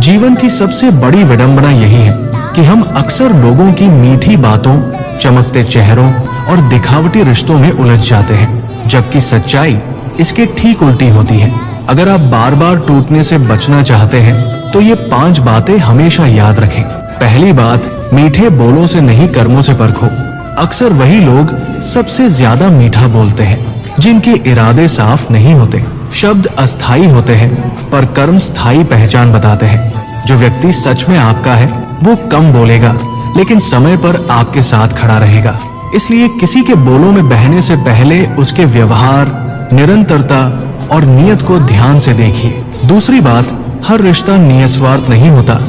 जीवन की सबसे बड़ी विडंबना यही है कि हम अक्सर लोगों की मीठी बातों, चमकते चेहरों और दिखावटी रिश्तों में उलझ जाते हैं, जबकि सच्चाई इसके ठीक उल्टी होती है। अगर आप बार बार टूटने से बचना चाहते हैं तो ये 5 बातें हमेशा याद रखें। पहली बात, मीठे बोलों से नहीं कर्मों से परखो। अक्सर वही लोग सबसे ज्यादा मीठा बोलते हैं जिनके इरादे साफ नहीं होते। शब्द अस्थाई होते हैं पर कर्म स्थायी पहचान बताते हैं। जो व्यक्ति सच में आपका है वो कम बोलेगा लेकिन समय पर आपके साथ खड़ा रहेगा। इसलिए किसी के बोलों में बहने से पहले उसके व्यवहार, निरंतरता और नियत को ध्यान से देखिए। दूसरी बात, हर रिश्ता निस्वार्थ नहीं होता।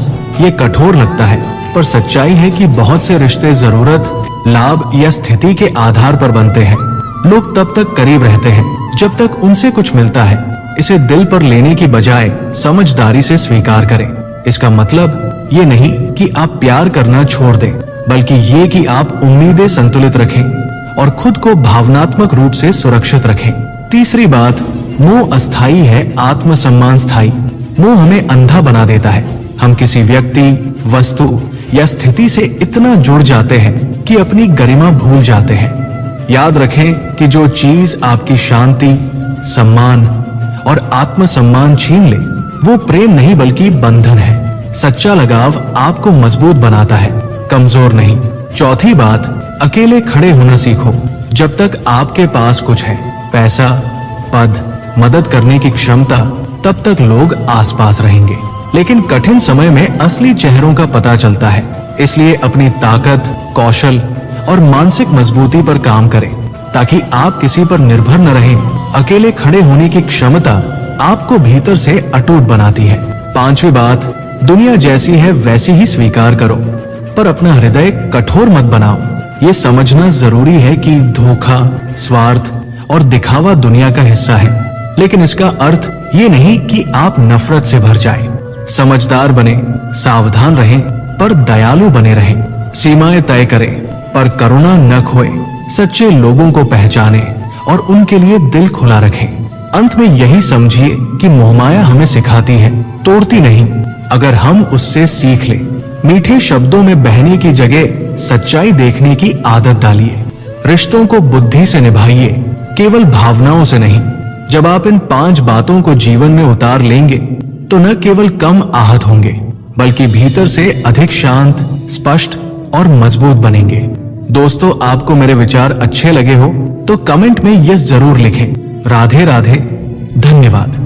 ये कठोर लगता है पर सच्चाई है कि बहुत से रिश्ते जरूरत, लाभ या स्थिति के आधार पर बनते हैं। लोग तब तक करीब रहते हैं जब तक उनसे कुछ मिलता है। इसे दिल पर लेने की बजाय समझदारी से स्वीकार करें। इसका मतलब ये नहीं कि आप प्यार करना छोड़ दें, बल्कि ये कि आप उम्मीदें संतुलित रखें और खुद को भावनात्मक रूप से सुरक्षित रखें। तीसरी बात, मोह अस्थाई है, आत्मसम्मान स्थायी। मोह हमें अंधा बना देता है। हम किसी व्यक्ति, वस्तु या स्थिति से इतना जुड़ जाते हैं कि अपनी गरिमा भूल जाते हैं। याद रखें कि जो चीज आपकी शांति, सम्मान और आत्मसम्मान छीन ले वो प्रेम नहीं बल्कि बंधन है। सच्चा लगाव आपको मजबूत बनाता है, कमजोर नहीं। चौथी बात, अकेले खड़े होना सीखो। जब तक आपके पास कुछ है, पैसा, पद, मदद करने की क्षमता, तब तक लोग आसपास रहेंगे। लेकिन कठिन समय में असली चेहरों का पता चलता है। इसलिए अपनी ताकत, कौशल और मानसिक मजबूती पर काम करें ताकि आप किसी पर निर्भर न रहें। अकेले खड़े होने की क्षमता आपको भीतर से अटूट बनाती है। पांचवी बात, दुनिया जैसी है वैसी ही स्वीकार करो, पर अपना हृदय कठोर मत बनाओ। ये समझना जरूरी है कि धोखा, स्वार्थ और दिखावा दुनिया का हिस्सा है, लेकिन इसका अर्थ ये नहीं कि आप नफरत से भर जाएं। समझदार बने, सावधान रहें पर दयालु बने रहें। सीमाएं तय करें पर करुणा न खोए। सच्चे लोगों को पहचाने और उनके लिए दिल खुला रखें। अंत में यही समझिए कि मोहमाया हमें सिखाती है, तोड़ती नहीं। अगर हम उससे सीख लें, मीठे शब्दों में बहने की जगह सच्चाई देखने की आदत डालिए। रिश्तों को बुद्धि से निभाइए, केवल भावनाओं से नहीं। जब आप इन 5 बातों को जीवन में उतार लेंगे तो न केवल कम आहत होंगे बल्कि भीतर से अधिक शांत, स्पष्ट और मजबूत बनेंगे। दोस्तों, आपको मेरे विचार अच्छे लगे हो तो कमेंट में यस जरूर लिखें। राधे राधे, धन्यवाद।